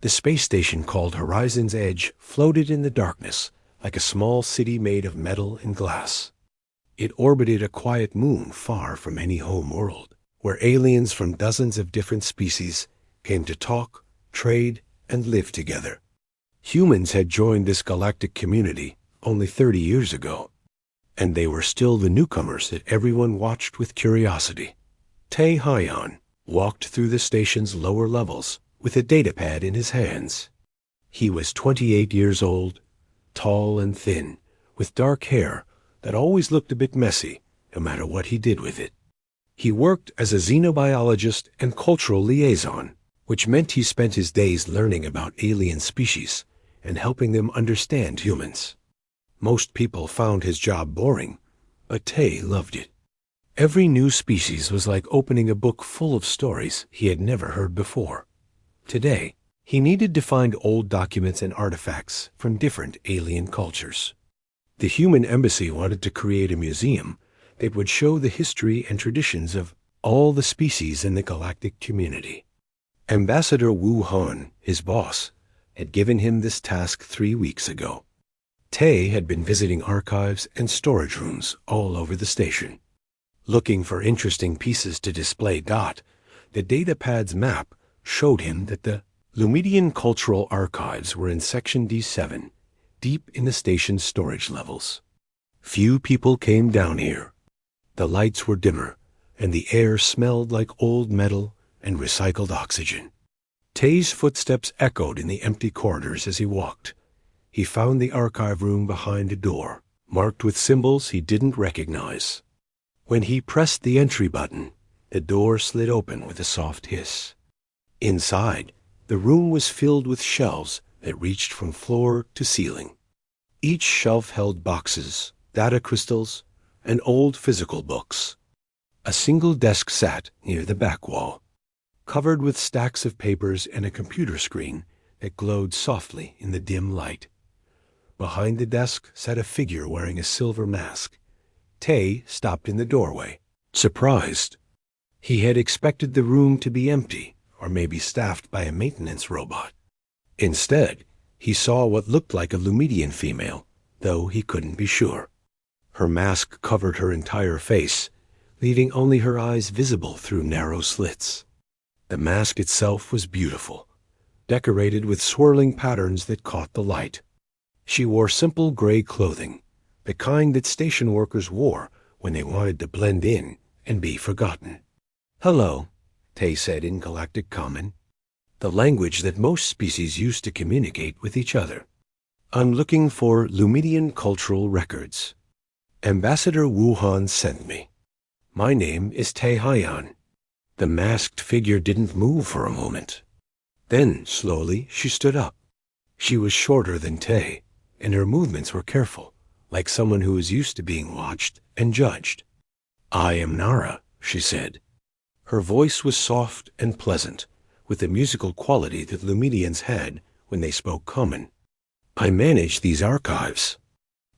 The space station called Horizon's Edge floated in the darkness like a small city made of metal and glass. It orbited a quiet moon far from any home world, where aliens from dozens of different species came to talk, trade, and live together. Humans had joined this galactic community only 30 years ago, and they were still the newcomers that everyone watched with curiosity. Tae Hyan walked through the station's lower levels with a datapad in his hands. He was 28 years old, tall and thin, with dark hair that always looked a bit messy, no matter what he did with it. He worked as a xenobiologist and cultural liaison, which meant he spent his days learning about alien species and helping them understand humans. Most people found his job boring, but Tae loved it. Every new species was like opening a book full of stories he had never heard before. Today, he needed to find old documents and artifacts from different alien cultures. The human embassy wanted to create a museum that would show the history and traditions of all the species in the galactic community. Ambassador Wu Han, his boss, had given him this task 3 weeks ago. Tae had been visiting archives and storage rooms all over the station. Looking for interesting pieces to display, the datapad's map showed him that the Lumidian cultural archives were in Section D7, deep in the station's storage levels. Few people came down here. The lights were dimmer, and the air smelled like old metal and recycled oxygen. Tae's footsteps echoed in the empty corridors as he walked. He found the archive room behind a door, marked with symbols he didn't recognize. When he pressed the entry button, the door slid open with a soft hiss. Inside, the room was filled with shelves that reached from floor to ceiling. Each shelf held boxes, data crystals, and old physical books. A single desk sat near the back wall, covered with stacks of papers and a computer screen that glowed softly in the dim light. Behind the desk sat a figure wearing a silver mask. Tae stopped in the doorway, surprised. He had expected the room to be empty, or maybe staffed by a maintenance robot. Instead, he saw what looked like a Lumidian female, though he couldn't be sure. Her mask covered her entire face, leaving only her eyes visible through narrow slits. The mask itself was beautiful, decorated with swirling patterns that caught the light. She wore simple gray clothing, the kind that station workers wore when they wanted to blend in and be forgotten. "Hello," Tae said in Galactic Common, the language that most species use to communicate with each other. "I'm looking for Lumidian cultural records. Ambassador Wu Han sent me. My name is Tae Hyan." The masked figure didn't move for a moment. Then, slowly, she stood up. She was shorter than Tae, and her movements were careful, like someone who is used to being watched and judged. "I am Nara," she said. Her voice was soft and pleasant, with the musical quality that Lumidians had when they spoke Common. "I manage these archives.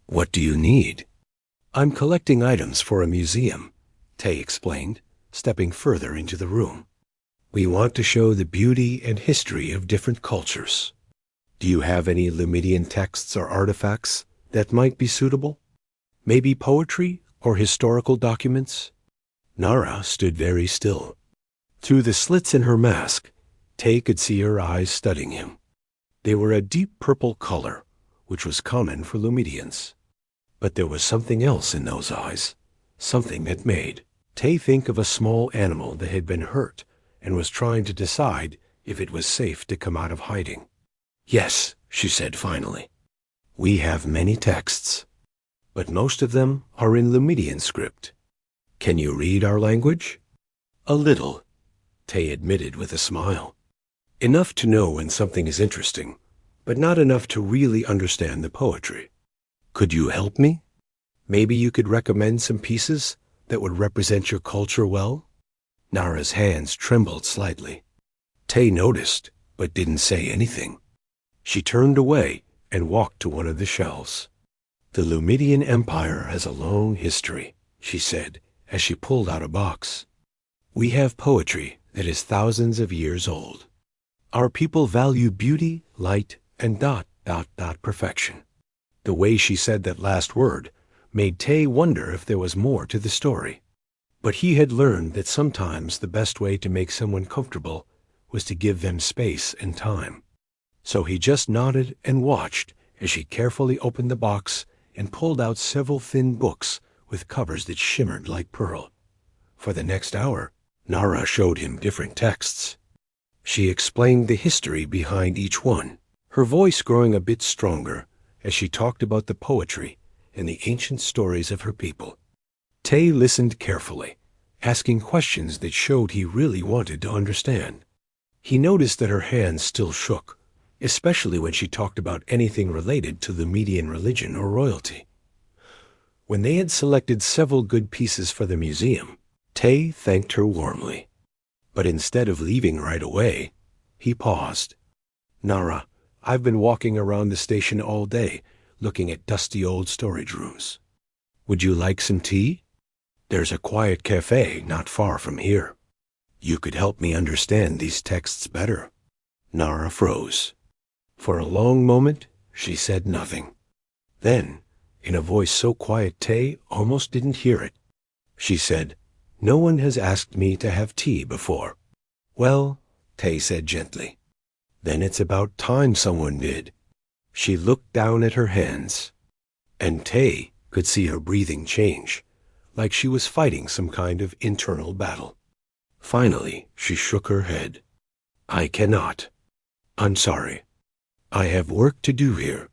What do you need?" "I'm collecting items for a museum," Tae explained, stepping further into the room. "We want to show the beauty and history of different cultures. Do you have any Lumidian texts or artifacts that might be suitable? Maybe poetry or historical documents?" Nara stood very still. Through the slits in her mask, Tae could see her eyes studying him. They were a deep purple color, which was common for Lumidians. But there was something else in those eyes, something that made Tae think of a small animal that had been hurt and was trying to decide if it was safe to come out of hiding. "Yes," she said finally. "We have many texts, but most of them are in Lumidian script. Can you read our language?" "A little," Tae admitted with a smile. "Enough to know when something is interesting, but not enough to really understand the poetry. Could you help me? Maybe you could recommend some pieces that would represent your culture well?" Nara's hands trembled slightly. Tae noticed, but didn't say anything. She turned away and walked to one of the shelves. "The Lumidian Empire has a long history," she said as she pulled out a box. "We have poetry that is thousands of years old. Our people value beauty, light, and perfection. The way she said that last word made Tay wonder if there was more to the story. But he had learned that sometimes the best way to make someone comfortable was to give them space and time. So he just nodded and watched as she carefully opened the box and pulled out several thin books with covers that shimmered like pearl. For the next hour, Nara showed him different texts. She explained the history behind each one, her voice growing a bit stronger as she talked about the poetry and the ancient stories of her people. Tay listened carefully, asking questions that showed he really wanted to understand. He noticed that her hands still shook, especially when she talked about anything related to the Median religion or royalty. When they had selected several good pieces for the museum, Tay thanked her warmly. But instead of leaving right away, he paused. "Nara, I've been walking around the station all day, looking at dusty old storage rooms. Would you like some tea? There's a quiet cafe not far from here. You could help me understand these texts better." Nara froze. For a long moment, she said nothing. Then, in a voice so quiet Tay almost didn't hear it, she said, "No one has asked me to have tea before." "Well," Tay said gently, "then it's about time someone did." She looked down at her hands, and Tay could see her breathing change, like she was fighting some kind of internal battle. Finally, she shook her head. "I cannot. I'm sorry. I have work to do here."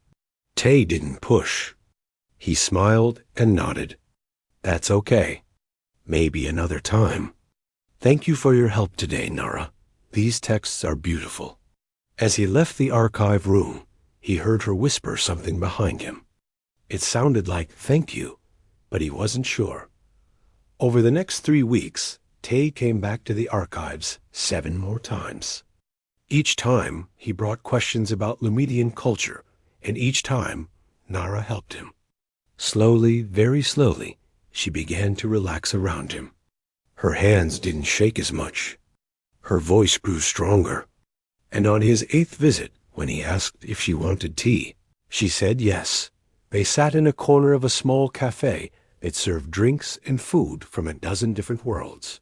Tay didn't push. He smiled and nodded. "That's okay. Maybe another time. Thank you for your help today, Nara. These texts are beautiful." As he left the archive room, he heard her whisper something behind him. It sounded like "thank you," but he wasn't sure. Over the next 3 weeks, Tay came back to the archives 7 more times. Each time, he brought questions about Lumedian culture, and each time, Nara helped him. Slowly, very slowly, she began to relax around him. Her hands didn't shake as much. Her voice grew stronger. And on his 8th visit, when he asked if she wanted tea, she said yes. They sat in a corner of a small cafe that served drinks and food from a dozen different worlds.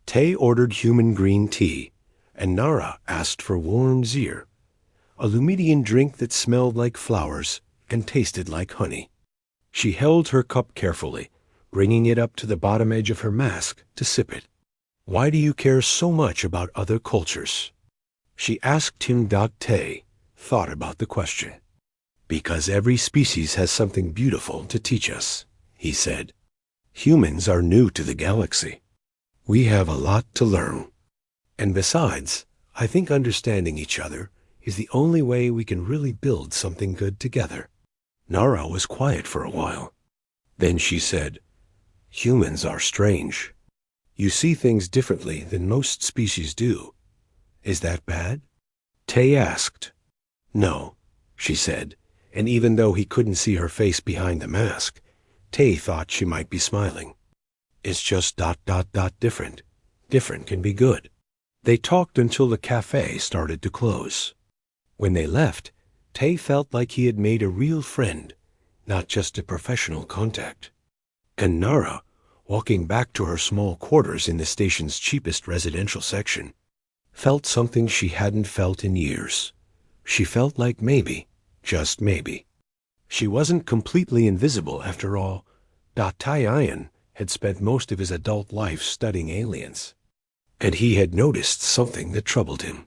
Tay ordered human green tea, and Nara asked for warm zeer, a Lumedian drink that smelled like flowers and tasted like honey. She held her cup carefully, bringing it up to the bottom edge of her mask to sip it. "Why do you care so much about other cultures?" she asked him. Tay thought about the question. "Because every species has something beautiful to teach us," he said. "Humans are new to the galaxy. We have a lot to learn. And besides, I think understanding each other is the only way we can really build something good together." Nara was quiet for a while. Then she said, "Humans are strange. You see things differently than most species do. Is that bad?" Tay asked. "No," she said, and even though he couldn't see her face behind the mask, Tay thought she might be smiling. "It's just different. Different can be good." They talked until the cafe started to close. When they left, Tay felt like he had made a real friend, not just a professional contact. And Nara, walking back to her small quarters in the station's cheapest residential section, felt something she hadn't felt in years. She felt like maybe, just maybe, she wasn't completely invisible after all. Tayayan had spent most of his adult life studying aliens, and he had noticed something that troubled him.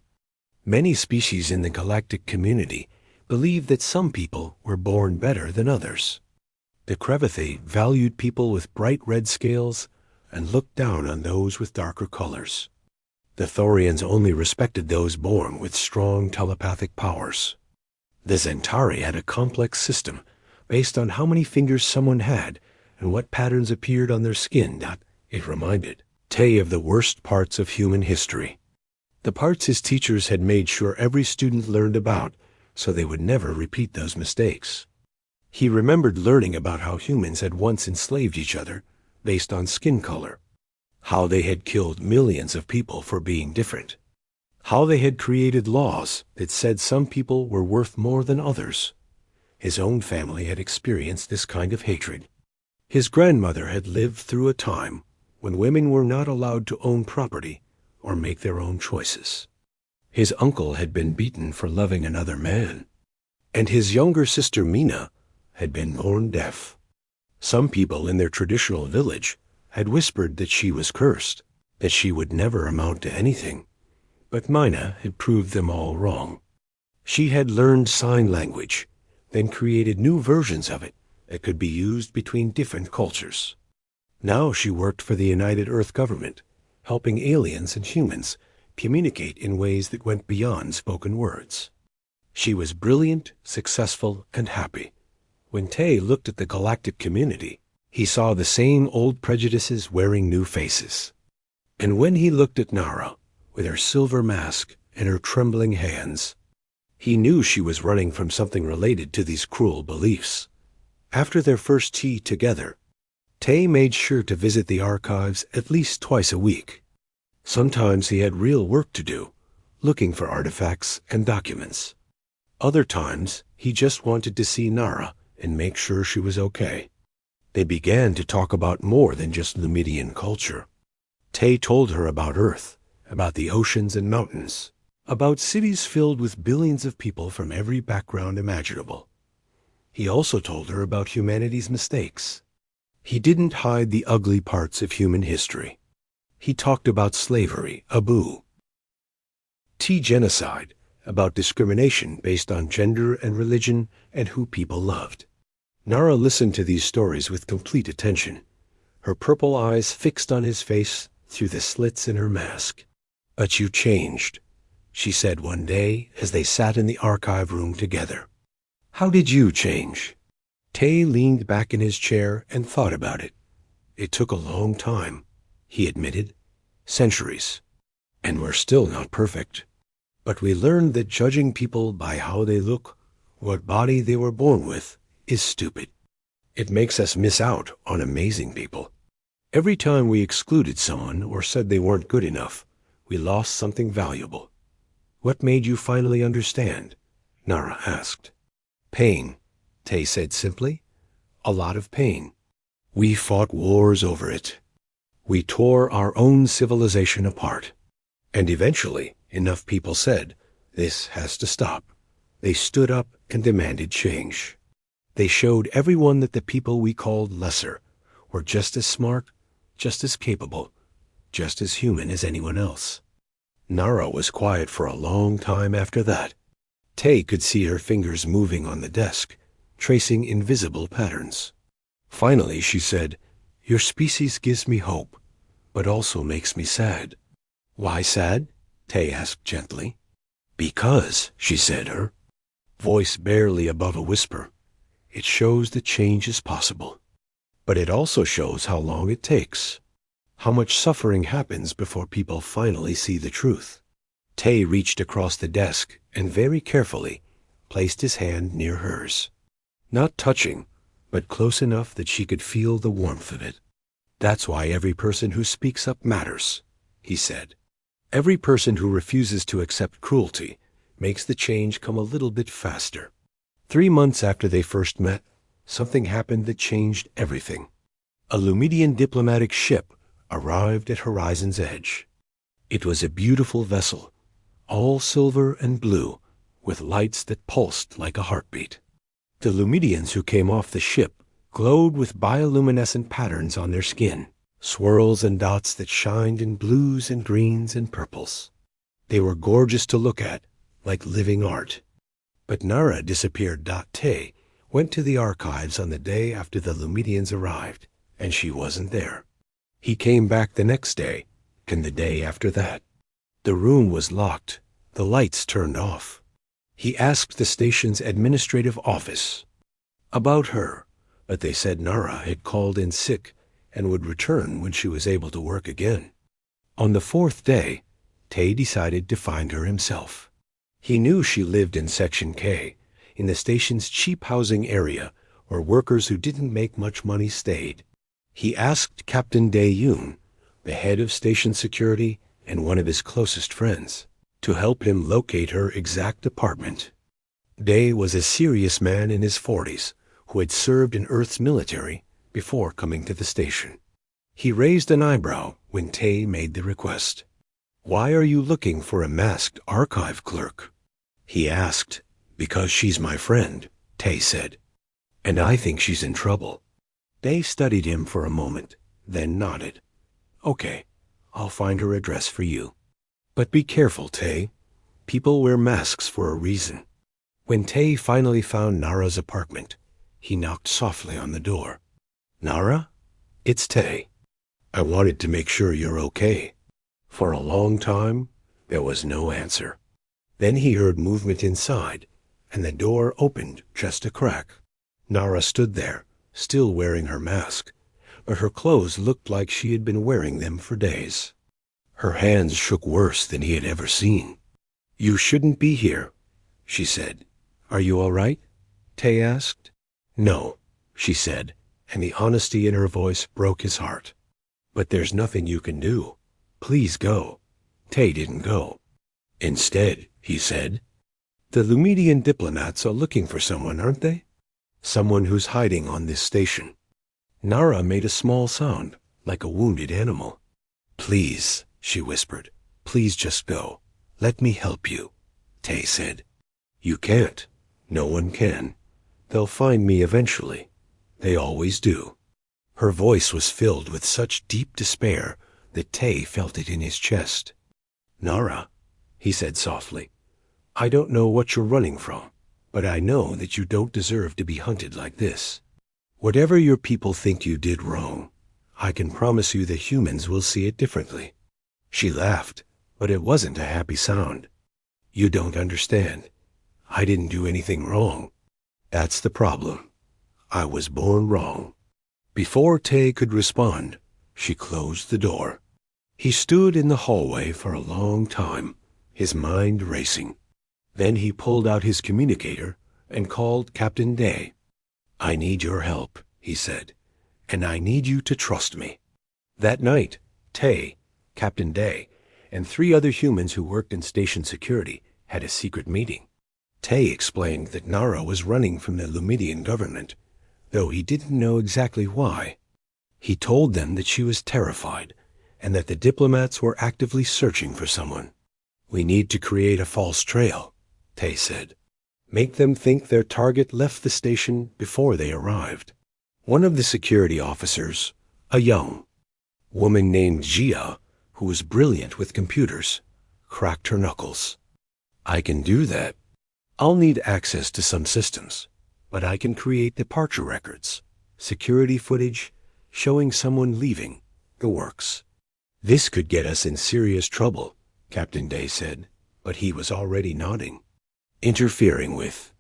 Many species in the galactic community believed that some people were born better than others. The Crevathai valued people with bright red scales and looked down on those with darker colors. The Thorians only respected those born with strong telepathic powers. The Zentari had a complex system based on how many fingers someone had and what patterns appeared on their skin. It reminded Tay of the worst parts of human history. The parts his teachers had made sure every student learned about so they would never repeat those mistakes. He remembered learning about how humans had once enslaved each other based on skin color, how they had killed millions of people for being different, how they had created laws that said some people were worth more than others. His own family had experienced this kind of hatred. His grandmother had lived through a time when women were not allowed to own property or make their own choices. His uncle had been beaten for loving another man, and his younger sister Mina had been born deaf. Some people in their traditional village had whispered that she was cursed, that she would never amount to anything, but Mina had proved them all wrong. She had learned sign language, then created new versions of it that could be used between different cultures. Now she worked for the United Earth government, helping aliens and humans communicate in ways that went beyond spoken words. She was brilliant, successful, and happy. When Tay looked at the galactic community, he saw the same old prejudices wearing new faces. And when he looked at Nara, with her silver mask and her trembling hands, he knew she was running from something related to these cruel beliefs. After their first tea together, Tay made sure to visit the archives at least twice a week. Sometimes he had real work to do, looking for artifacts and documents. Other times, he just wanted to see Nara and make sure she was okay. They began to talk about more than just Lumidian culture. Tay told her about Earth, about the oceans and mountains, about cities filled with billions of people from every background imaginable. He also told her about humanity's mistakes. He didn't hide the ugly parts of human history. He talked about slavery, Abu, genocide, about discrimination based on gender and religion and who people loved. Nara listened to these stories with complete attention, her purple eyes fixed on his face through the slits in her mask. "But you changed," she said one day as they sat in the archive room together. "How did you change?" Tay leaned back in his chair and thought about it. "It took a long time," he admitted. "Centuries. And we're still not perfect. But we learned that judging people by how they look, what body they were born with, is stupid. It makes us miss out on amazing people. Every time we excluded someone or said they weren't good enough, we lost something valuable." "What made you finally understand?" Nara asked. "Pain," Tay said simply. "A lot of pain. We fought wars over it. We tore our own civilization apart. And eventually, enough people said, 'This has to stop.' They stood up and demanded change. They showed everyone that the people we called lesser were just as smart, just as capable, just as human as anyone else." Nara was quiet for a long time after that. Tay could see her fingers moving on the desk, tracing invisible patterns. Finally, she said, "Your species gives me hope, but also makes me sad." "Why sad?" Tay asked gently. "Because," she said, her voice barely above a whisper, "it shows that change is possible. But it also shows how long it takes, how much suffering happens before people finally see the truth." Tay reached across the desk and very carefully placed his hand near hers. Not touching, but close enough that she could feel the warmth of it. "That's why every person who speaks up matters," he said. "Every person who refuses to accept cruelty makes the change come a little bit faster." 3 months after they first met, something happened that changed everything. A Lumidian diplomatic ship arrived at Horizon's Edge. It was a beautiful vessel, all silver and blue, with lights that pulsed like a heartbeat. The Lumidians who came off the ship glowed with bioluminescent patterns on their skin, swirls and dots that shined in blues and greens and purples. They were gorgeous to look at, like living art. But Nara disappeared. Tay went to the archives on the day after the Lumidians arrived, and she wasn't there. He came back the next day, and the day after that. The room was locked, the lights turned off. He asked the station's administrative office about her, but they said Nara had called in sick and would return when she was able to work again. On the 4th day, Tay decided to find her himself. He knew she lived in Section K, in the station's cheap housing area where workers who didn't make much money stayed. He asked Captain Dae-Yoon, the head of station security and one of his closest friends. to help him locate her exact apartment. Day was a serious man in his 40s who had served in Earth's military before coming to the station. He raised an eyebrow when Tay made the request. "Why are you looking for a masked archive clerk?" he asked. "Because she's my friend," Tay said. "And I think she's in trouble." Day studied him for a moment, then nodded. "Okay, I'll find her address for you. But be careful, Tay. People wear masks for a reason." When Tay finally found Nara's apartment, he knocked softly on the door. "Nara? It's Tay. I wanted to make sure you're okay." For a long time, there was no answer. Then he heard movement inside, and the door opened just a crack. Nara stood there, still wearing her mask, but her clothes looked like she had been wearing them for days. Her hands shook worse than he had ever seen. "You shouldn't be here," she said. "Are you all right?" Tay asked. "No," she said, and the honesty in her voice broke his heart. "But there's nothing you can do. Please go." Tay didn't go. "Instead," he said, "the Lumedian diplomats are looking for someone, aren't they? Someone who's hiding on this station." Nara made a small sound, like a wounded animal. "Please," she whispered. "Please just go. Let me help you," Tay said. "You can't. No one can. They'll find me eventually. They always do." Her voice was filled with such deep despair that Tay felt it in his chest. "Nara," he said softly, "I don't know what you're running from, but I know that you don't deserve to be hunted like this. Whatever your people think you did wrong, I can promise you that humans will see it differently." She laughed, but it wasn't a happy sound. "You don't understand. I didn't do anything wrong. That's the problem. I was born wrong." Before Tay could respond, she closed the door. He stood in the hallway for a long time, his mind racing. Then he pulled out his communicator and called Captain Day. "I need your help," he said, "and I need you to trust me." That night, Tay, Captain Day, and 3 other humans who worked in station security had a secret meeting. Tay explained that Nara was running from the Lumedian government, though he didn't know exactly why. He told them that she was terrified and that the diplomats were actively searching for someone. "We need to create a false trail," Tay said. "Make them think their target left the station before they arrived." One of the security officers, a young woman named Gia, who was brilliant with computers, cracked her knuckles. "I can do that. I'll need access to some systems, but I can create departure records, security footage showing someone leaving, the works." "This could get us in serious trouble," Captain Day said, but he was already nodding. "Interfering with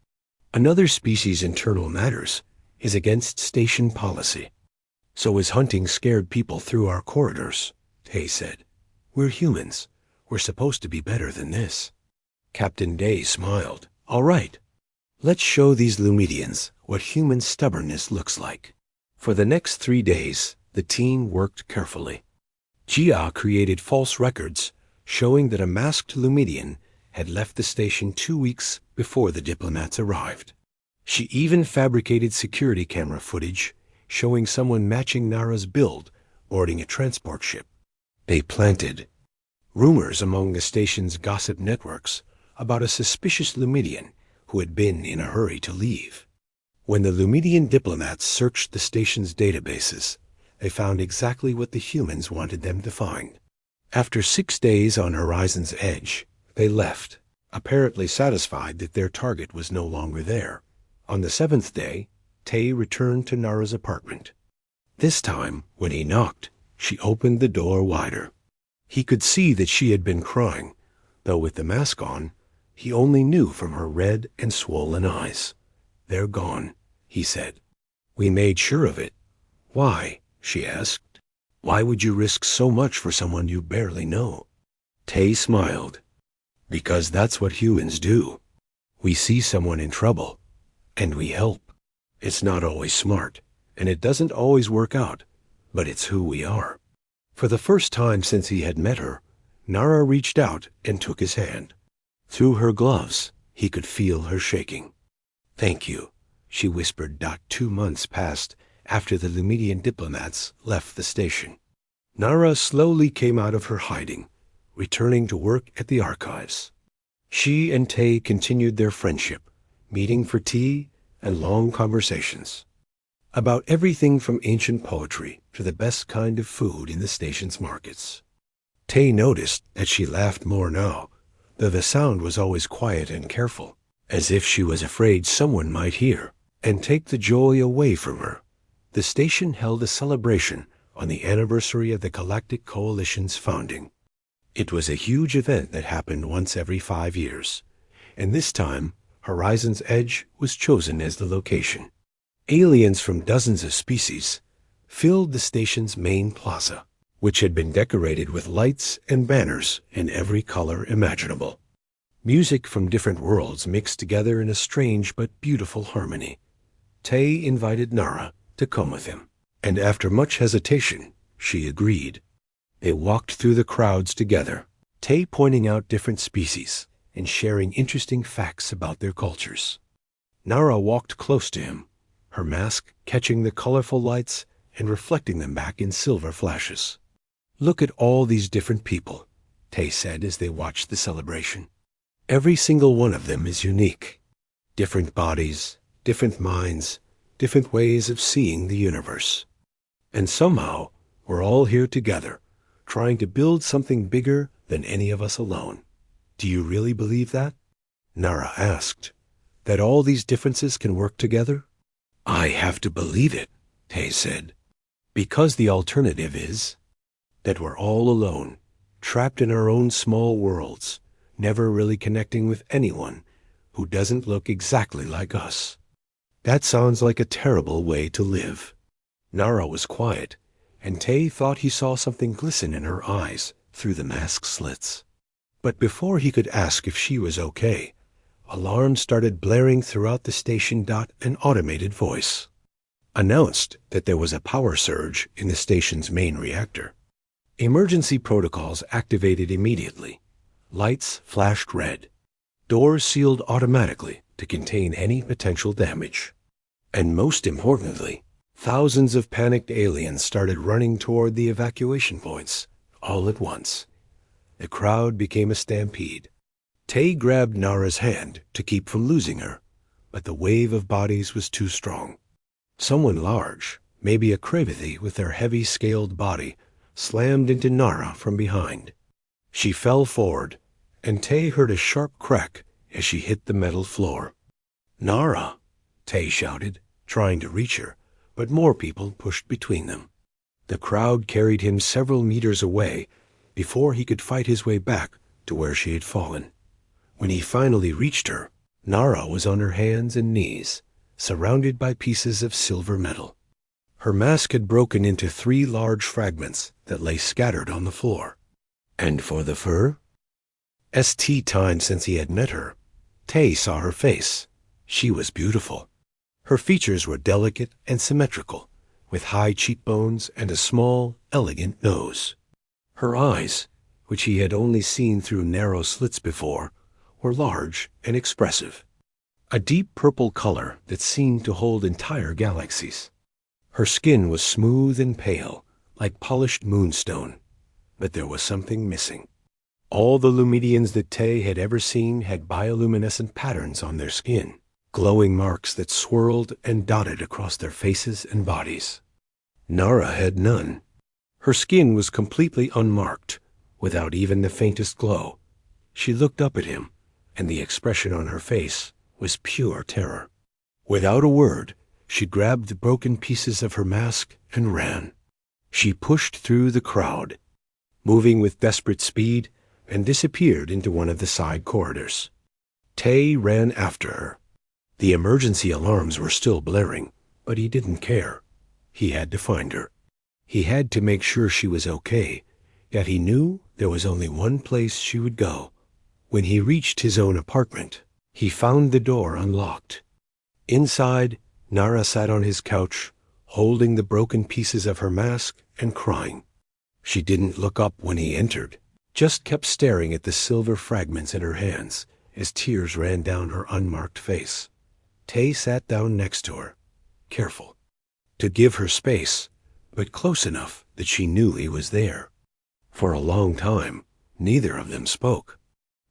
another species' internal matters is against station policy. So is hunting scared people through our corridors," Tay said. "We're humans. We're supposed to be better than this." Captain Day smiled. "All right. Let's show these Lumedians what human stubbornness looks like." For the next 3 days, the team worked carefully. Gia created false records showing that a masked Lumedian had left the station 2 weeks before the diplomats arrived. She even fabricated security camera footage showing someone matching Nara's build boarding a transport ship. They planted rumors among the station's gossip networks about a suspicious Lumedian who had been in a hurry to leave. When the Lumedian diplomats searched the station's databases, they found exactly what the humans wanted them to find. After 6 days on Horizon's edge, they left, apparently satisfied that their target was no longer there. On the 7th day, Tay returned to Nara's apartment. This time, when he knocked, she opened the door wider. He could see that she had been crying, though with the mask on, he only knew from her red and swollen eyes. "They're gone," he said. "We made sure of it." "Why?" she asked. "Why would you risk so much for someone you barely know?" Tay smiled. "Because that's what humans do. We see someone in trouble, and we help. It's not always smart, and it doesn't always work out, but it's who we are." For the first time since he had met her, Nara reached out and took his hand. Through her gloves, he could feel her shaking. "Thank you," she whispered. 2 months passed after the Lumidian diplomats left the station. Nara slowly came out of her hiding, returning to work at the archives. She and Tay continued their friendship, meeting for tea and long conversations about everything from ancient poetry to the best kind of food in the station's markets. Tay noticed that she laughed more now, though the sound was always quiet and careful, as if she was afraid someone might hear and take the joy away from her. The station held a celebration on the anniversary of the Galactic Coalition's founding. It was a huge event that happened once every 5 years, and this time Horizon's Edge was chosen as the location. Aliens from dozens of species filled the station's main plaza, which had been decorated with lights and banners in every color imaginable. Music from different worlds mixed together in a strange but beautiful harmony. Tay invited Nara to come with him, and after much hesitation, she agreed. They walked through the crowds together, Tay pointing out different species and sharing interesting facts about their cultures. Nara walked close to him, her mask catching the colorful lights and reflecting them back in silver flashes. "Look at all these different people," Tay said as they watched the celebration. "Every single one of them is unique. Different bodies, different minds, different ways of seeing the universe. And somehow, we're all here together, trying to build something bigger than any of us alone. Do you really believe that?" Nara asked. "That all these differences can work together?" "I have to believe it," Tay said. "Because the alternative is that we're all alone, trapped in our own small worlds, never really connecting with anyone who doesn't look exactly like us. That sounds like a terrible way to live." Nara was quiet, and Tay thought he saw something glisten in her eyes through the mask slits. But before he could ask if she was okay, alarms started blaring throughout the station. An automated voice announced that there was a power surge in the station's main reactor. Emergency protocols activated immediately. Lights flashed red. Doors sealed automatically to contain any potential damage. And most importantly, thousands of panicked aliens started running toward the evacuation points, all at once. The crowd became a stampede. Tay grabbed Nara's hand to keep from losing her, but the wave of bodies was too strong. Someone large, maybe a Kravathy with their heavy scaled body, slammed into Nara from behind. She fell forward, and Tay heard a sharp crack as she hit the metal floor. "Nara!" Tay shouted, trying to reach her, but more people pushed between them. The crowd carried him several meters away before he could fight his way back to where she had fallen. When he finally reached her, Nara was on her hands and knees, surrounded by pieces of silver metal. Her mask had broken into 3 large fragments that lay scattered on the floor. And for the fur? Time since he had met her, Tay saw her face. She was beautiful. Her features were delicate and symmetrical, with high cheekbones and a small, elegant nose. Her eyes, which he had only seen through narrow slits before, were large and expressive, a deep purple color that seemed to hold entire galaxies. Her skin was smooth and pale, like polished moonstone, but there was something missing. All the Lumidians that Tay had ever seen had bioluminescent patterns on their skin, glowing marks that swirled and dotted across their faces and bodies. Nara had none. Her skin was completely unmarked, without even the faintest glow. She looked up at him, and the expression on her face was pure terror. Without a word, she grabbed the broken pieces of her mask and ran. She pushed through the crowd, moving with desperate speed, and disappeared into one of the side corridors. Tay ran after her. The emergency alarms were still blaring, but he didn't care. He had to find her. He had to make sure she was okay, yet he knew there was only one place she would go. When he reached his own apartment, he found the door unlocked. Inside, Nara sat on his couch, holding the broken pieces of her mask and crying. She didn't look up when he entered, just kept staring at the silver fragments in her hands as tears ran down her unmarked face. Tay sat down next to her, careful, to give her space, but close enough that she knew he was there. For a long time, neither of them spoke.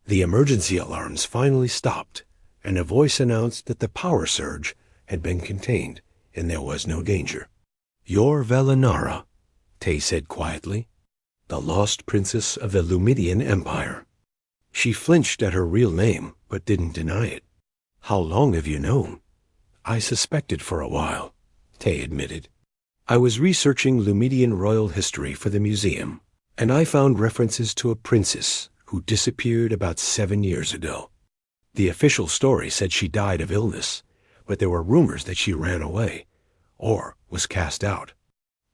The emergency alarms finally stopped, and a voice announced that the power surge had been contained and there was no danger. "You're Velinara," Tay said quietly, "the lost princess of the Lumidian Empire." She flinched at her real name, but didn't deny it. "How long have you known?" "I suspected for a while," Tay admitted. "I was researching Lumidian royal history for the museum, and I found references to a princess who disappeared about 7 years ago. The official story said she died of illness, but there were rumors that she ran away, or was cast out."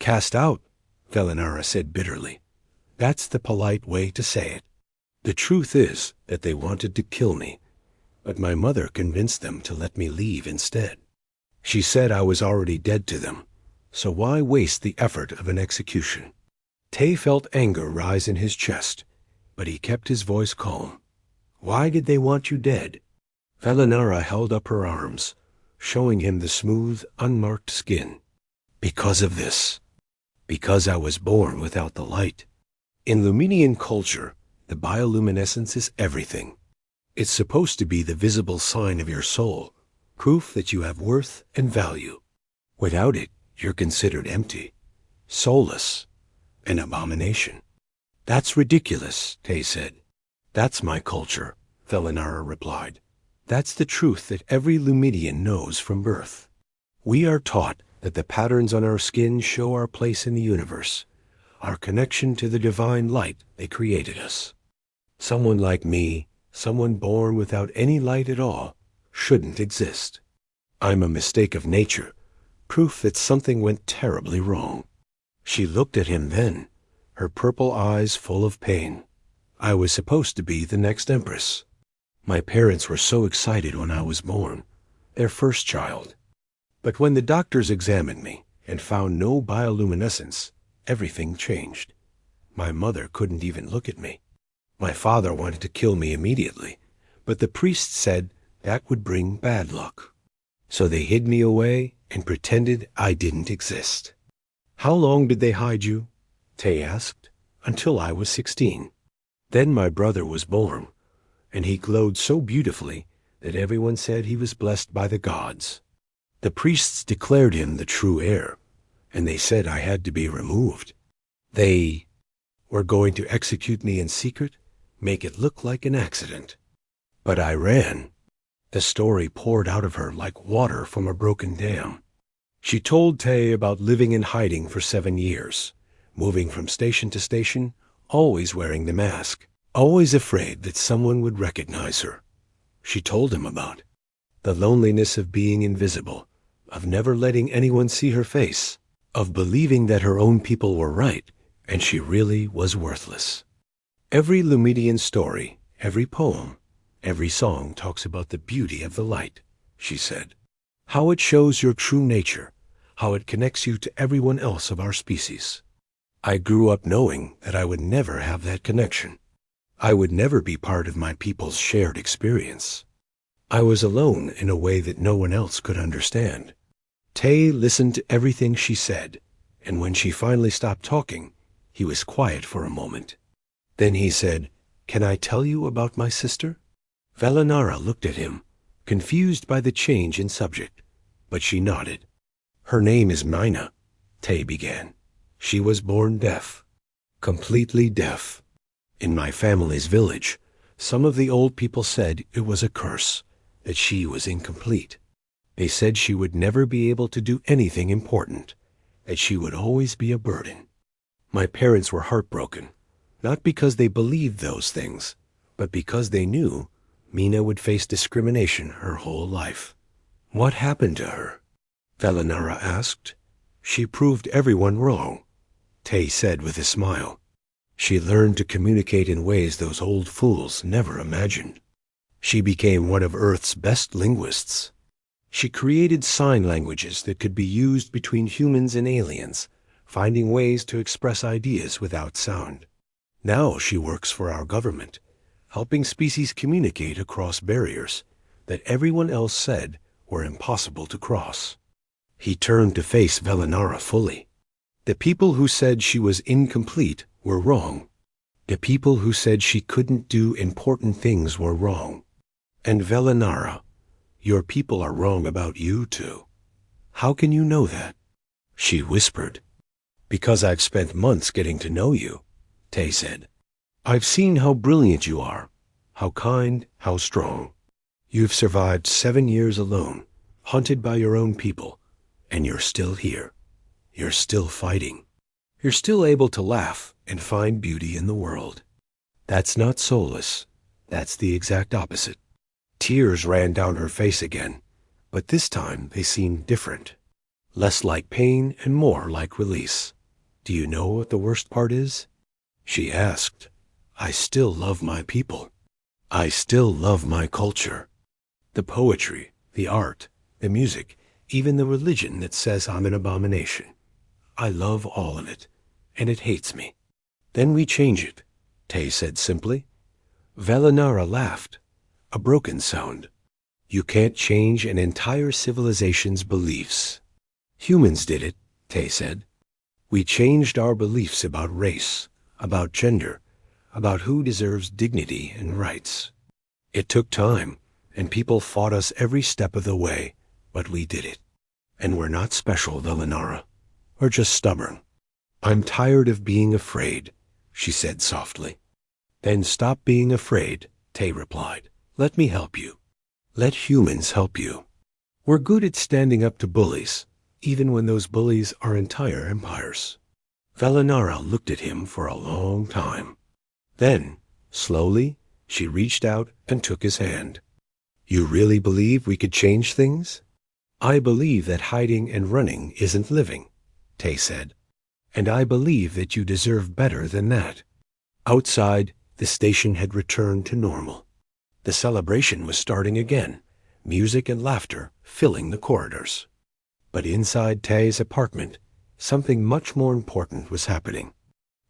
"Cast out," Velinara said bitterly. "That's the polite way to say it. The truth is that they wanted to kill me, but my mother convinced them to let me leave instead. She said I was already dead to them, so why waste the effort of an execution?" Tay felt anger rise in his chest, but he kept his voice calm. "Why did they want you dead?" Velinara held up her arms, showing him the smooth, unmarked skin. "Because of this. Because I was born without the light. In Lumidian culture, the bioluminescence is everything. It's supposed to be the visible sign of your soul, proof that you have worth and value. Without it, you're considered empty, soulless, an abomination." "That's ridiculous," Tay said. "That's my culture," Velinara replied. "That's the truth that every Lumidian knows from birth. We are taught that the patterns on our skin show our place in the universe, our connection to the divine light that created us. Someone like me, someone born without any light at all, shouldn't exist. I'm a mistake of nature, proof that something went terribly wrong." She looked at him then, her purple eyes full of pain. "I was supposed to be the next empress. My parents were so excited when I was born, their first child. But when the doctors examined me and found no bioluminescence, everything changed. My mother couldn't even look at me. My father wanted to kill me immediately, but the priest said that would bring bad luck. So they hid me away and pretended I didn't exist." "How long did they hide you?" Tay asked. "Until I was 16. Then my brother was born, and he glowed so beautifully that everyone said he was blessed by the gods. The priests declared him the true heir, and they said I had to be removed. They were going to execute me in secret, make it look like an accident. But I ran." The story poured out of her like water from a broken dam. She told Tay about living in hiding for 7 years, moving from station to station, always wearing the mask, always afraid that someone would recognize her. She told him about the loneliness of being invisible, of never letting anyone see her face, of believing that her own people were right and she really was worthless. Every Lumidian story, every poem, every song talks about the beauty of the light, she said. How it shows your true nature, how it connects you to everyone else of our species. I grew up knowing that I would never have that connection. I would never be part of my people's shared experience. I was alone in a way that no one else could understand. Tay listened to everything she said, and when she finally stopped talking, he was quiet for a moment. Then he said, "Can I tell you about my sister?" Velinara looked at him, confused by the change in subject, but she nodded. "Her name is Mina," Tay began. "She was born deaf, completely deaf. In my family's village, some of the old people said it was a curse, that she was incomplete. They said she would never be able to do anything important, that she would always be a burden. My parents were heartbroken, not because they believed those things, but because they knew Mina would face discrimination her whole life." "What happened to her?" Velinara asked. "She proved everyone wrong," Tay said with a smile. "She learned to communicate in ways those old fools never imagined. She became one of Earth's best linguists. She created sign languages that could be used between humans and aliens, finding ways to express ideas without sound. Now she works for our government, helping species communicate across barriers that everyone else said were impossible to cross. He turned to face Velinara fully. The people who said she was incomplete were wrong. The people who said she couldn't do important things were wrong. And Velinara, your people are wrong about you too. How can you know that? She whispered. Because I've spent months getting to know you, Tay said. I've seen how brilliant you are, how kind, how strong. You've survived 7 years alone, hunted by your own people, and you're still here. You're still fighting. You're still able to laugh and find beauty in the world. That's not soulless. That's the exact opposite. Tears ran down her face again, but this time they seemed different. Less like pain and more like release. Do you know what the worst part is? She asked. I still love my people. I still love my culture. The poetry, the art, the music, even the religion that says I'm an abomination. I love all of it, and it hates me. Then we change it, Tay said simply. Velinara laughed, a broken sound. You can't change an entire civilization's beliefs. Humans did it, Tay said. We changed our beliefs about race, about gender, about who deserves dignity and rights. It took time, and people fought us every step of the way, but we did it. And we're not special, Velinara. We're just stubborn. I'm tired of being afraid, she said softly. Then stop being afraid, Tay replied. Let me help you. Let humans help you. We're good at standing up to bullies, even when those bullies are entire empires. Velinara looked at him for a long time. Then, slowly, she reached out and took his hand. You really believe we could change things? I believe that hiding and running isn't living, Tay said. And I believe that you deserve better than that. Outside, the station had returned to normal. The celebration was starting again, music and laughter filling the corridors. But inside Tay's apartment, something much more important was happening.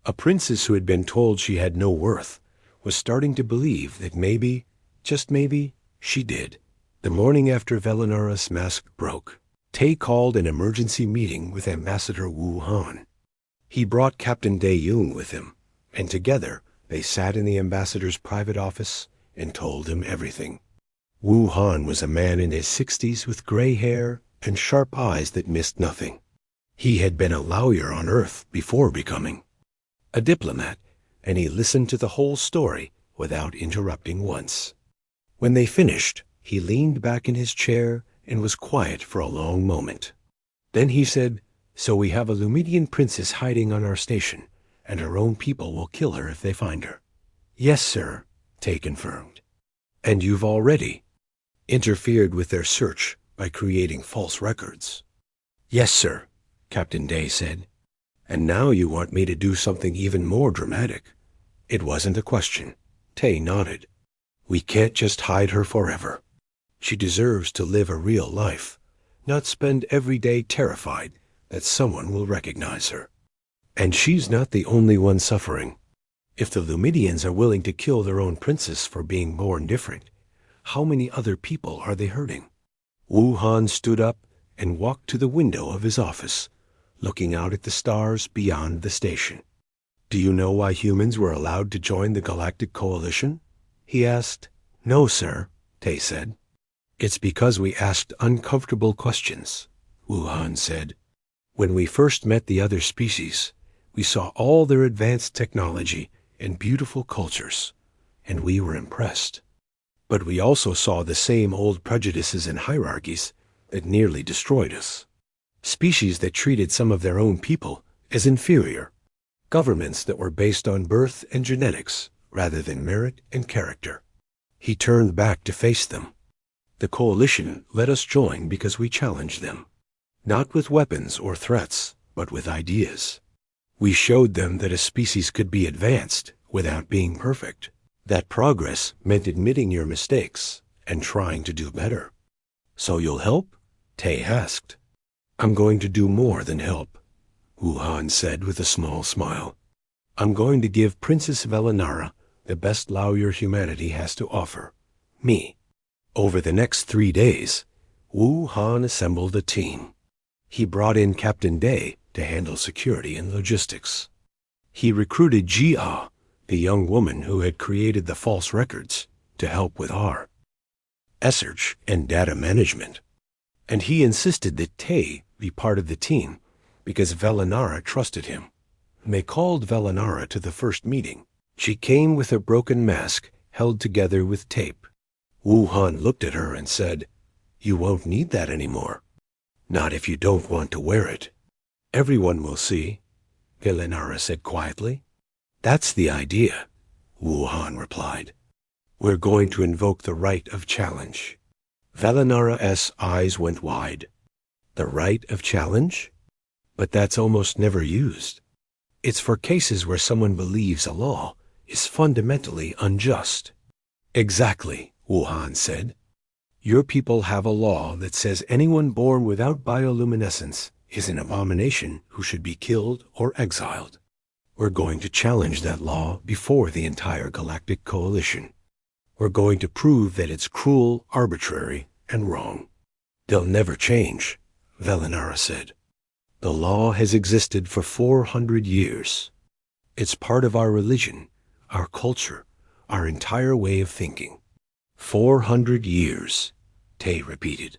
A princess who had been told she had no worth was starting to believe that maybe, just maybe, she did. The morning after Velinara's mask broke, Tay called an emergency meeting with Ambassador Wu Han. He brought Captain Dae-Yoon with him, and together they sat in the ambassador's private office and told him everything. Wu Han was a man in his 60s with gray hair and sharp eyes that missed nothing. He had been a lawyer on Earth before becoming a diplomat, and he listened to the whole story without interrupting once. When they finished, he leaned back in his chair and was quiet for a long moment. Then he said, So we have a Lumidian princess hiding on our station, and her own people will kill her if they find her. Yes, sir, Tay confirmed. And you've already interfered with their search by creating false records. Yes, sir, Captain Day said. And now you want me to do something even more dramatic. It wasn't a question. Tay nodded. We can't just hide her forever. She deserves to live a real life, not spend every day terrified that someone will recognize her. And she's not the only one suffering. If the Lumidians are willing to kill their own princess for being born different, how many other people are they hurting? Wu Han stood up and walked to the window of his office, looking out at the stars beyond the station. Do you know why humans were allowed to join the Galactic Coalition? He asked. No, sir, Tay said. It's because we asked uncomfortable questions, Wu Han said. When we first met the other species, we saw all their advanced technology and beautiful cultures, and we were impressed. But we also saw the same old prejudices and hierarchies that nearly destroyed us. Species that treated some of their own people as inferior. Governments that were based on birth and genetics rather than merit and character. He turned back to face them. The coalition let us join because we challenged them. Not with weapons or threats, but with ideas. We showed them that a species could be advanced without being perfect. That progress meant admitting your mistakes and trying to do better. So you'll help? Tay asked. I'm going to do more than help, Wu Han said with a small smile. I'm going to give Princess Velinara the best lawyer humanity has to offer, me. Over the next 3 days, Wu Han assembled a team. He brought in Captain Day to handle security and logistics. He recruited Jia, the young woman who had created the false records, to help with research and data management. And he insisted that Tay be part of the team because Velinara trusted him. They called Velinara to the first meeting. She came with her broken mask held together with tape. Wu Han looked at her and said, "You won't need that anymore. Not if you don't want to wear it." "Everyone will see," Velinara said quietly. "That's the idea," Wu Han replied. "We're going to invoke the right of challenge." Velinara's eyes went wide. The right of challenge? But that's almost never used. It's for cases where someone believes a law is fundamentally unjust. "Exactly," Wu Han said. "Your people have a law that says anyone born without bioluminescence is an abomination who should be killed or exiled. We're going to challenge that law before the entire Galactic Coalition. We're going to prove that it's cruel, arbitrary, and wrong." "They'll never change," Velinara said. "The law has existed for 400 years. It's part of our religion, our culture, our entire way of thinking." 400 years, Tay repeated.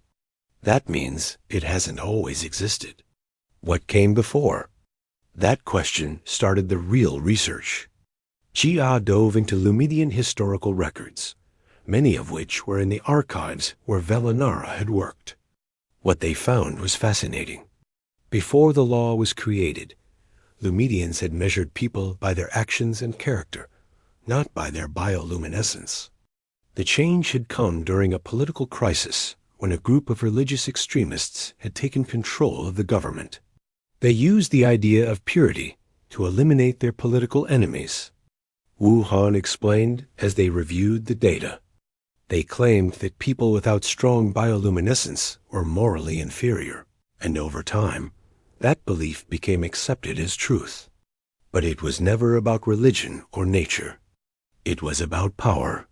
"That means it hasn't always existed. What came before?" That question started the real research. Jia dove into Lumidian historical records, many of which were in the archives where Velinara had worked. What they found was fascinating. Before the law was created, Lumidians had measured people by their actions and character, not by their bioluminescence. The change had come during a political crisis when a group of religious extremists had taken control of the government. They used the idea of purity to eliminate their political enemies. Wu Han explained as they reviewed the data. They claimed that people without strong bioluminescence were morally inferior, and over time, that belief became accepted as truth. But it was never about religion or nature. It was about power.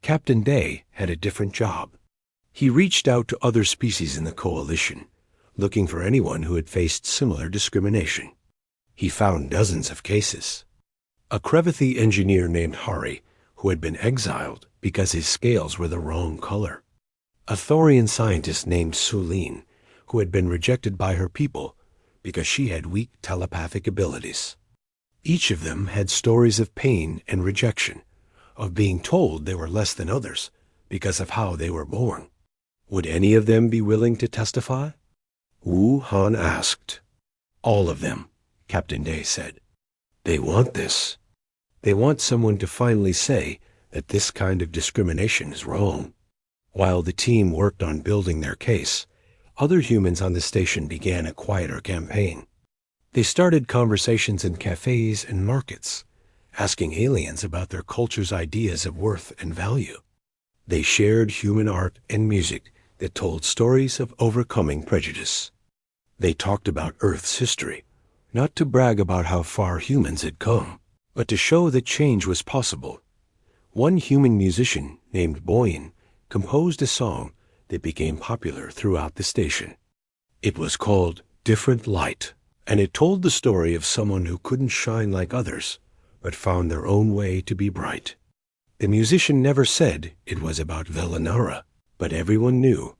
Captain Day had a different job. He reached out to other species in the coalition, looking for anyone who had faced similar discrimination. He found dozens of cases. A Krevithi engineer named Hari, who had been exiled because his scales were the wrong color. A Thorian scientist named Sulene, who had been rejected by her people because she had weak telepathic abilities. Each of them had stories of pain and rejection, of being told they were less than others because of how they were born. Would any of them be willing to testify? Wu Han asked. "All of them," Captain Day said. "They want this. They want someone to finally say that this kind of discrimination is wrong." While the team worked on building their case, other humans on the station began a quieter campaign. They started conversations in cafes and markets, asking aliens about their culture's ideas of worth and value. They shared human art and music that told stories of overcoming prejudice. They talked about Earth's history, not to brag about how far humans had come, but to show that change was possible. One human musician named Boyan composed a song that became popular throughout the station. It was called "Different Light," and it told the story of someone who couldn't shine like others, but found their own way to be bright. The musician never said it was about Velinara, but everyone knew.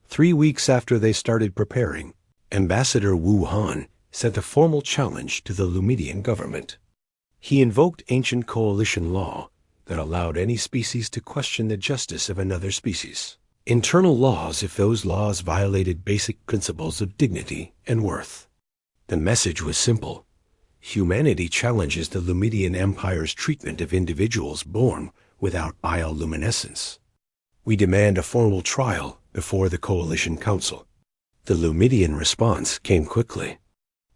3 weeks after they started preparing, Ambassador Wu Han sent a formal challenge to the Lumidian government. He invoked ancient coalition law that allowed any species to question the justice of another species. Internal laws if those laws violated basic principles of dignity and worth. The message was simple. Humanity challenges the Lumidian Empire's treatment of individuals born without bioluminescence. We demand a formal trial before the Coalition Council. The Lumidian response came quickly.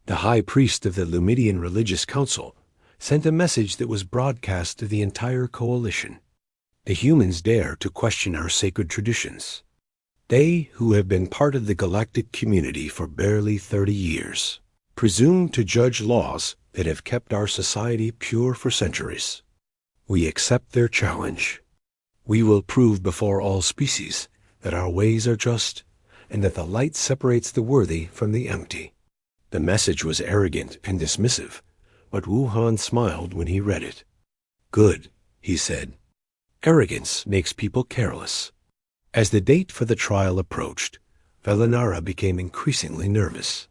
The High Priest of the Lumidian Religious Council sent a message that was broadcast to the entire coalition. The humans dare to question our sacred traditions. They, who have been part of the galactic community for barely 30 years, presume to judge laws that have kept our society pure for centuries. We accept their challenge. We will prove before all species that our ways are just and that the light separates the worthy from the empty. The message was arrogant and dismissive, but Wuhan smiled when he read it. Good, he said. Arrogance makes people careless. As the date for the trial approached, Velinara became increasingly nervous.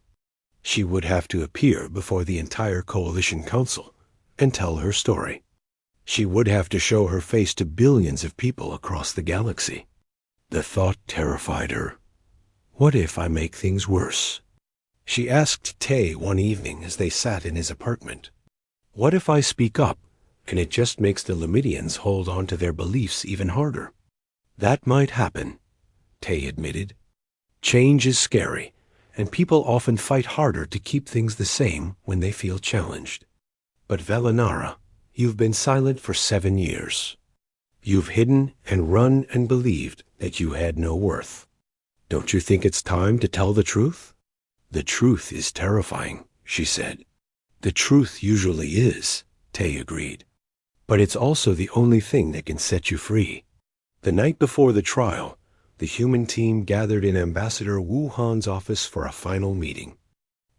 She would have to appear before the entire Coalition Council and tell her story. She would have to show her face to billions of people across the galaxy. The thought terrified her. What if I make things worse? She asked Tay one evening as they sat in his apartment. What if I speak up and it just makes the Lumidians hold on to their beliefs even harder? That might happen, Tay admitted. Change is scary, and people often fight harder to keep things the same when they feel challenged. But Velinara, you've been silent for 7 years. You've hidden and run and believed that you had no worth. Don't you think it's time to tell the truth? The truth is terrifying, she said. The truth usually is, Tay agreed. But it's also the only thing that can set you free. The night before the trial, the human team gathered in Ambassador Wuhan's office for a final meeting.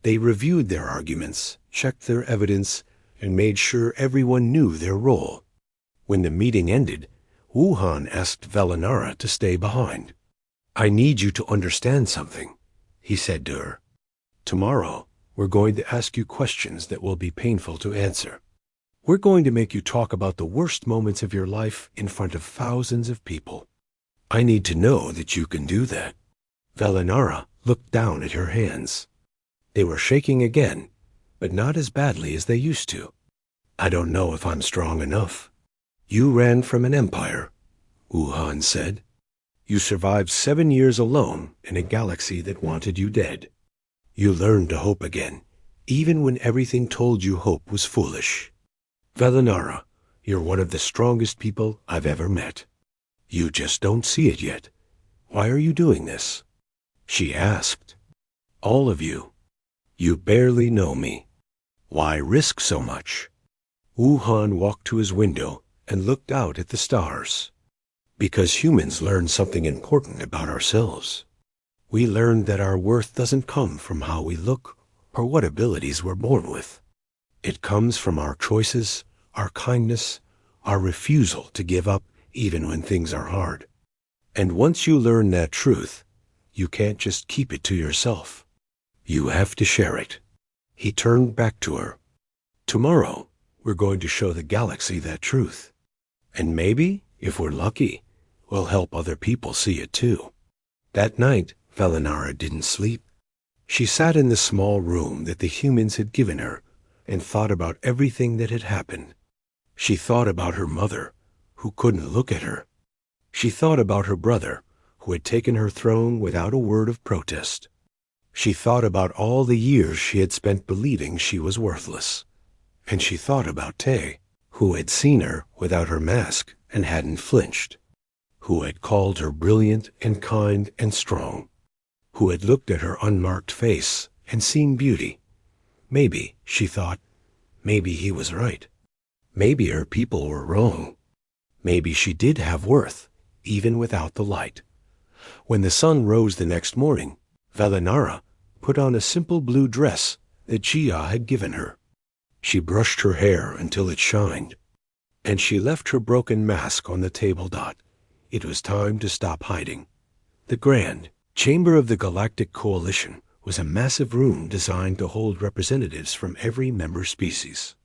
They reviewed their arguments, checked their evidence, and made sure everyone knew their role. When the meeting ended, Wuhan asked Velinara to stay behind. I need you to understand something, he said to her. Tomorrow, we're going to ask you questions that will be painful to answer. We're going to make you talk about the worst moments of your life in front of thousands of people. I need to know that you can do that. Velinara looked down at her hands. They were shaking again, but not as badly as they used to. I don't know if I'm strong enough. You ran from an empire, Wuhan said. You survived 7 years alone in a galaxy that wanted you dead. You learned to hope again, even when everything told you hope was foolish. Velinara, you're one of the strongest people I've ever met. You just don't see it yet. Why are you doing this? She asked. All of you. You barely know me. Why risk so much? Wuhan walked to his window and looked out at the stars. Because humans learn something important about ourselves. We learn that our worth doesn't come from how we look or what abilities we're born with. It comes from our choices, our kindness, our refusal to give up even when things are hard. And once you learn that truth, you can't just keep it to yourself. You have to share it. He turned back to her. Tomorrow, we're going to show the galaxy that truth. And maybe, if we're lucky, we'll help other people see it too. That night, Velinara didn't sleep. She sat in the small room that the humans had given her and thought about everything that had happened. She thought about her mother, who couldn't look at her. She thought about her brother, who had taken her throne without a word of protest. She thought about all the years she had spent believing she was worthless. And she thought about Tay, who had seen her without her mask and hadn't flinched, who had called her brilliant and kind and strong, who had looked at her unmarked face and seen beauty. Maybe, she thought, maybe he was right. Maybe her people were wrong. Maybe she did have worth, even without the light. When the sun rose the next morning, Velinara put on a simple blue dress that Gia had given her. She brushed her hair until it shined, and she left her broken mask on the table dot. It was time to stop hiding. The Grand Chamber of the Galactic Coalition was a massive room designed to hold representatives from every member species.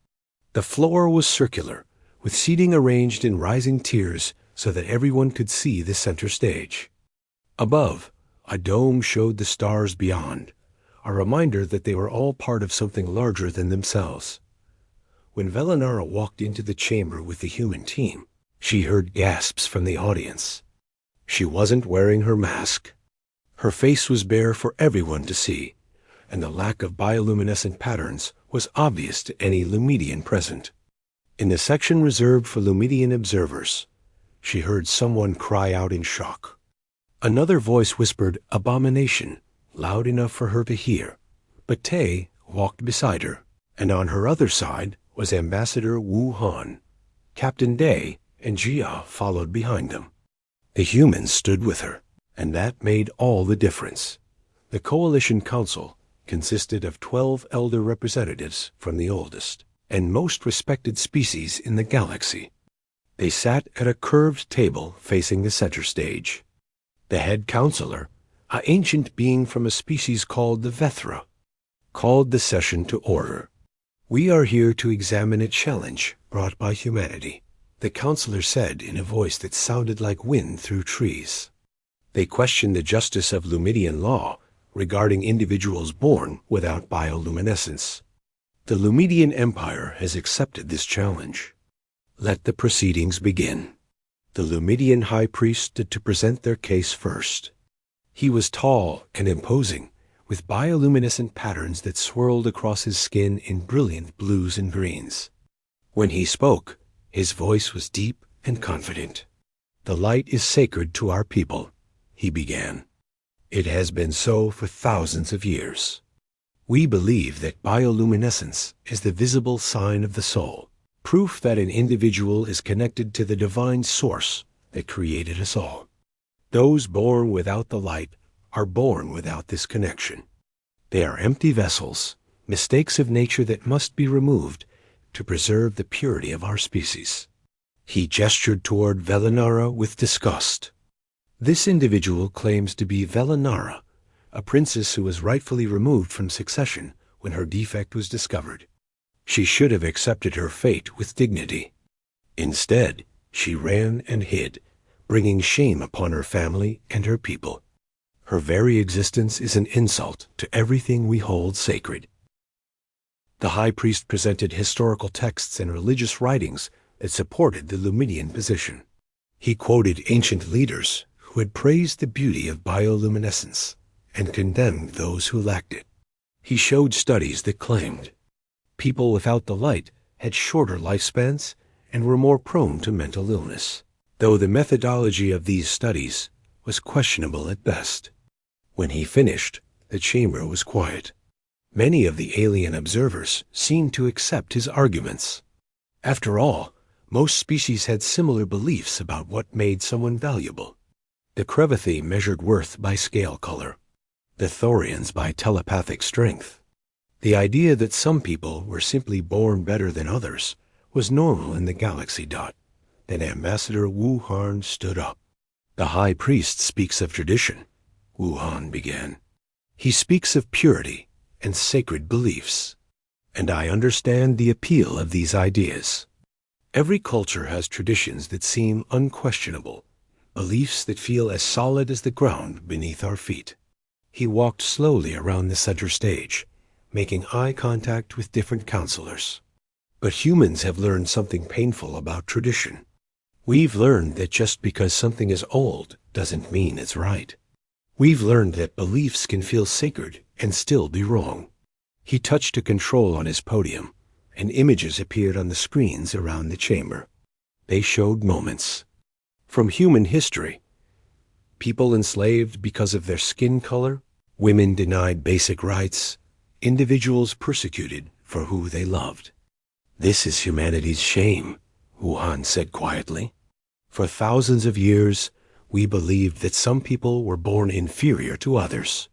The floor was circular, with seating arranged in rising tiers so that everyone could see the center stage. Above, a dome showed the stars beyond, a reminder that they were all part of something larger than themselves. When Velinara walked into the chamber with the human team, she heard gasps from the audience. She wasn't wearing her mask. Her face was bare for everyone to see, and the lack of bioluminescent patterns was obvious to any Lumidian present. In the section reserved for Lumidian observers, she heard someone cry out in shock. Another voice whispered abomination, loud enough for her to hear, but Tay walked beside her, and on her other side was Ambassador Wu Han. Captain Day and Jia followed behind them. The humans stood with her, and that made all the difference. The Coalition Council consisted of 12 elder representatives from the oldest and most respected species in the galaxy. They sat at a curved table facing the center stage. The head counselor, an ancient being from a species called the Vethra, called the session to order. "We are here to examine a challenge brought by humanity," the counselor said in a voice that sounded like wind through trees. They questioned the justice of Lumidian law regarding individuals born without bioluminescence. The Lumidian Empire has accepted this challenge. Let the proceedings begin. The Lumidian High Priest stood to present their case first. He was tall and imposing, with bioluminescent patterns that swirled across his skin in brilliant blues and greens. When he spoke, his voice was deep and confident. "The light is sacred to our people," he began. "It has been so for thousands of years. We believe that bioluminescence is the visible sign of the soul, proof that an individual is connected to the divine source that created us all. Those born without the light are born without this connection. They are empty vessels, mistakes of nature that must be removed to preserve the purity of our species." He gestured toward Velinara with disgust. "This individual claims to be Velinara, a princess who was rightfully removed from succession when her defect was discovered. She should have accepted her fate with dignity. Instead, she ran and hid, bringing shame upon her family and her people. Her very existence is an insult to everything we hold sacred." The High Priest presented historical texts and religious writings that supported the Lumidian position. He quoted ancient leaders who had praised the beauty of bioluminescence and condemned those who lacked it. He showed studies that claimed people without the light had shorter lifespans and were more prone to mental illness, though the methodology of these studies was questionable at best. When he finished, the chamber was quiet. Many of the alien observers seemed to accept his arguments. After all, most species had similar beliefs about what made someone valuable. The Crevathi measured worth by scale color, the Thorians by telepathic strength. The idea that some people were simply born better than others was normal in the galaxy. Then Ambassador Wu Han stood up. "The High Priest speaks of tradition," Wu Han began. "He speaks of purity and sacred beliefs, and I understand the appeal of these ideas. Every culture has traditions that seem unquestionable, beliefs that feel as solid as the ground beneath our feet." He walked slowly around the center stage, making eye contact with different counselors. "But humans have learned something painful about tradition. We've learned that just because something is old doesn't mean it's right. We've learned that beliefs can feel sacred and still be wrong." He touched a control on his podium, and images appeared on the screens around the chamber. They showed moments from human history. People enslaved because of their skin color, women denied basic rights, individuals persecuted for who they loved. "This is humanity's shame," Wu Han said quietly. "For thousands of years, we believed that some people were born inferior to others.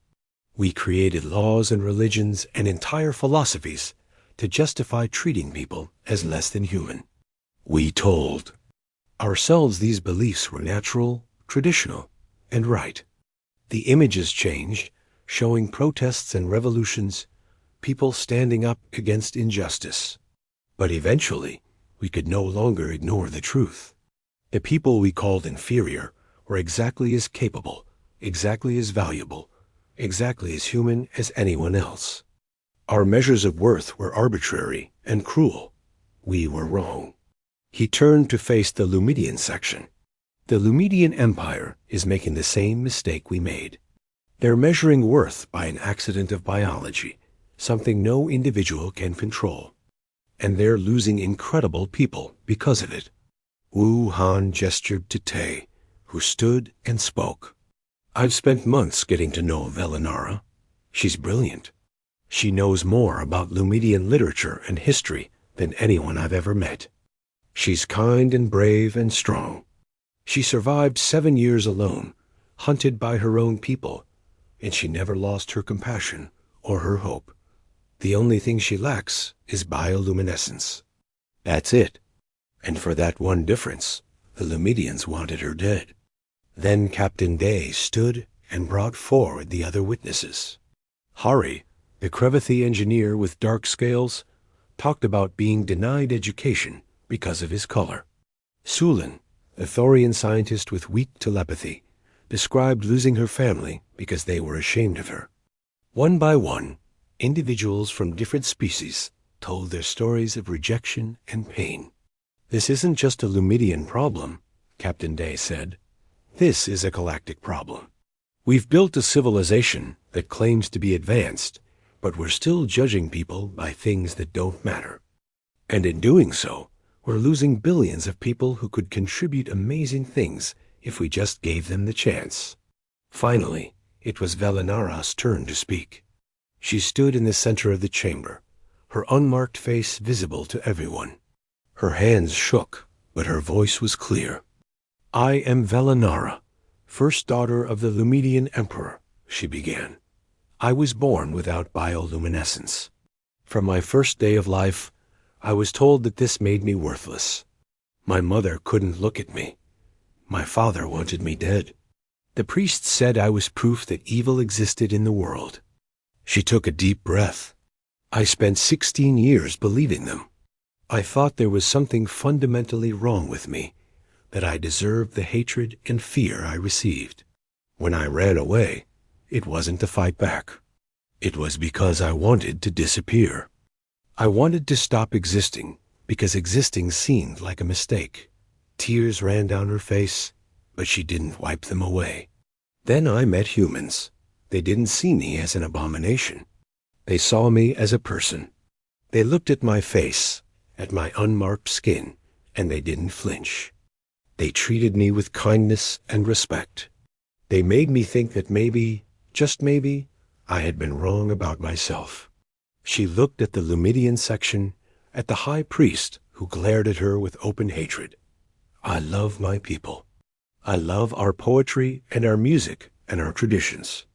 We created laws and religions and entire philosophies to justify treating people as less than human. We told ourselves these beliefs were natural, traditional, and right. The images changed, showing protests and revolutions, people standing up against injustice. But eventually, we could no longer ignore the truth. The people we called inferior were exactly as capable, exactly as valuable, exactly as human as anyone else. Our measures of worth were arbitrary and cruel. We were wrong." He turned to face the Lumidian section. "The Lumidian Empire is making the same mistake we made. They're measuring worth by an accident of biology, something no individual can control. And they're losing incredible people because of it." Wu Han gestured to Tay, who stood and spoke. "I've spent months getting to know Velinara. She's brilliant. She knows more about Lumidian literature and history than anyone I've ever met. She's kind and brave and strong. She survived 7 years alone, hunted by her own people, and she never lost her compassion or her hope. The only thing she lacks is bioluminescence. That's it. And for that one difference, the Lumidians wanted her dead. Then Captain Day stood and brought forward the other witnesses. Hari, the Crevathi engineer with dark scales, talked about being denied education because of his color. Sulin, a Thorian scientist with weak telepathy, described losing her family because they were ashamed of her. One by one, individuals from different species told their stories of rejection and pain. This isn't just a Lumidian problem, Captain Day said. This is a galactic problem. We've built a civilization that claims to be advanced, but we're still judging people by things that don't matter. And in doing so, we're losing billions of people who could contribute amazing things if we just gave them the chance. Finally, it was Velinara's turn to speak. She stood in the center of the chamber, her unmarked face visible to everyone. Her hands shook, but her voice was clear. I am Velinara, first daughter of the Lumidian Emperor, she began. I was born without bioluminescence. From my first day of life, I was told that this made me worthless. My mother couldn't look at me. My father wanted me dead. The priests said I was proof that evil existed in the world. She took a deep breath. I spent 16 years believing them. I thought there was something fundamentally wrong with me, that I deserved the hatred and fear I received. When I ran away, it wasn't to fight back. It was because I wanted to disappear. I wanted to stop existing because existing seemed like a mistake. Tears ran down her face, but she didn't wipe them away. Then I met humans. They didn't see me as an abomination. They saw me as a person. They looked at my face, at my unmarked skin, and they didn't flinch. They treated me with kindness and respect. They made me think that maybe, just maybe, I had been wrong about myself. She looked at the Lumidian section, at the high priest who glared at her with open hatred. I love my people. I love our poetry and our music and our traditions.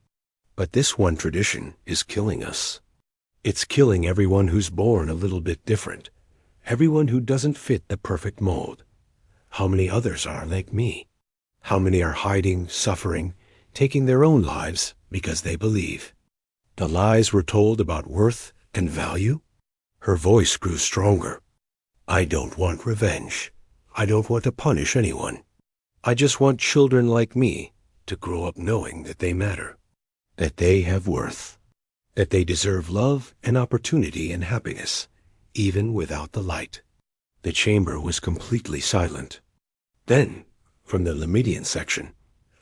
But this one tradition is killing us. It's killing everyone who's born a little bit different, everyone who doesn't fit the perfect mold. How many others are like me? How many are hiding, suffering, taking their own lives because they believe? The lies we're told about worth and value? Her voice grew stronger. I don't want revenge. I don't want to punish anyone. I just want children like me to grow up knowing that they matter, that they have worth, that they deserve love and opportunity and happiness, even without the light. The chamber was completely silent. Then, from the Lumidian section,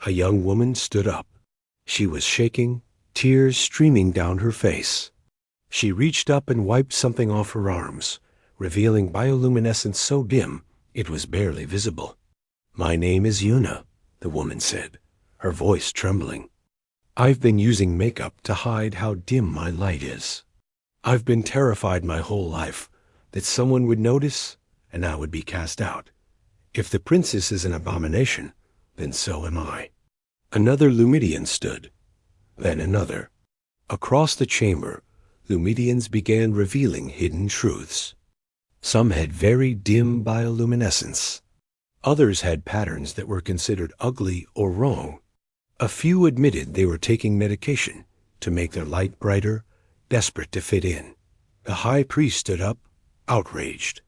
a young woman stood up. She was shaking, tears streaming down her face. She reached up and wiped something off her arms, revealing bioluminescence so dim it was barely visible. My name is Yuna, the woman said, her voice trembling. I've been using makeup to hide how dim my light is. I've been terrified my whole life that someone would notice and I would be cast out. If the princess is an abomination, then so am I. Another Lumidian stood, then another. Across the chamber, Lumidians began revealing hidden truths. Some had very dim bioluminescence. Others had patterns that were considered ugly or wrong. A few admitted they were taking medication to make their light brighter, desperate to fit in. The high priest stood up, outraged.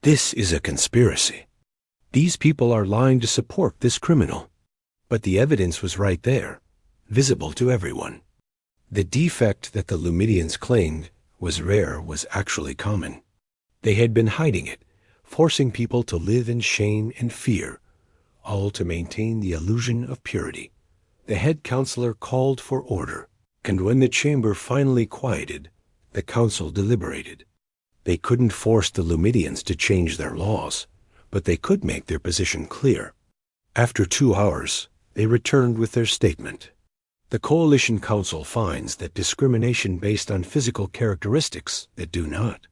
This is a conspiracy. These people are lying to support this criminal. But the evidence was right there, visible to everyone. The defect that the Lumidians claimed was rare was actually common. They had been hiding it, forcing people to live in shame and fear, all to maintain the illusion of purity. The head counselor called for order, and when the chamber finally quieted, the council deliberated. They couldn't force the Lumidians to change their laws, but they could make their position clear. After 2 hours, they returned with their statement. The Coalition Council finds that discrimination based on physical characteristics that do not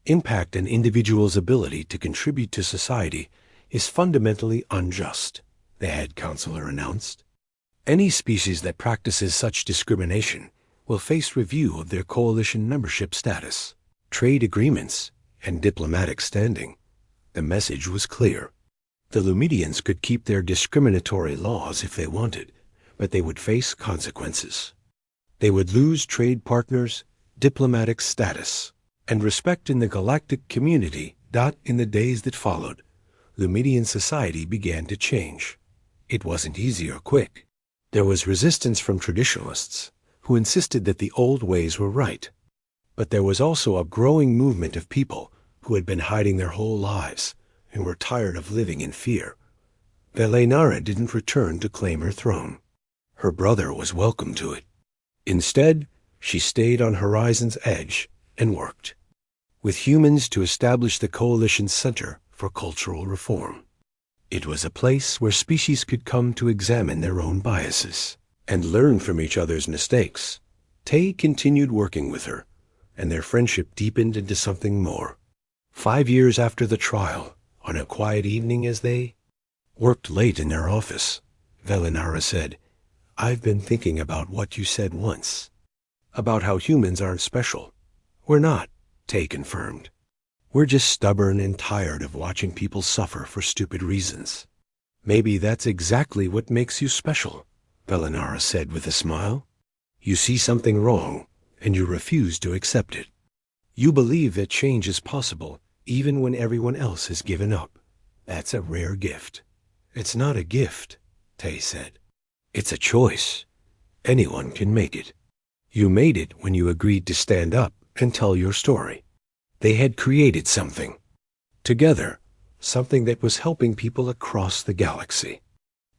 impact an individual's ability to contribute to society is fundamentally unjust, the head counselor announced. Any species that practices such discrimination will face review of their coalition membership status, trade agreements, and diplomatic standing. The message was clear. The Lumidians could keep their discriminatory laws if they wanted, but they would face consequences. They would lose trade partners, diplomatic status, and respect in the galactic community. In the days that followed, Lumidian society began to change. It wasn't easy or quick. There was resistance from traditionalists, who insisted that the old ways were right. But there was also a growing movement of people who had been hiding their whole lives and were tired of living in fear. Velenara didn't return to claim her throne. Her brother was welcome to it. Instead, she stayed on Horizon's edge and worked with humans to establish the Coalition's Center for Cultural Reform. It was a place where species could come to examine their own biases and learn from each other's mistakes. Tay continued working with her, and their friendship deepened into something more. 5 years after the trial, on a quiet evening as they worked late in their office, Velenara said, "I've been thinking about what you said once, about how humans aren't special." "We're not," Tay confirmed. "We're just stubborn and tired of watching people suffer for stupid reasons." "Maybe that's exactly what makes you special," Velenara said with a smile. "You see something wrong, and you refuse to accept it. You believe that change is possible, even when everyone else has given up. That's a rare gift." "It's not a gift," Tay said. "It's a choice. Anyone can make it. You made it when you agreed to stand up and tell your story." They had created something together, something that was helping people across the galaxy.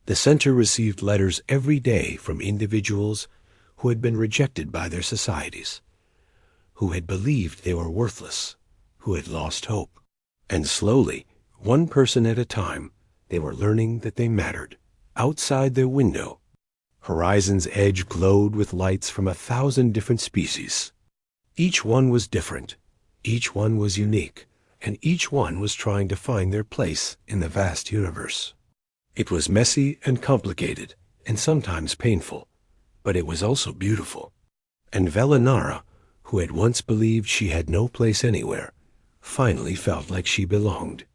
The center received letters every day from individuals who had been rejected by their societies, who had believed they were worthless, who had lost hope. And slowly, one person at a time, they were learning that they mattered. Outside their window, Horizon's edge glowed with lights from 1,000 different species. Each one was different, each one was unique, and each one was trying to find their place in the vast universe. It was messy and complicated, and sometimes painful, but it was also beautiful. And Velenara, who had once believed she had no place anywhere, finally felt like she belonged.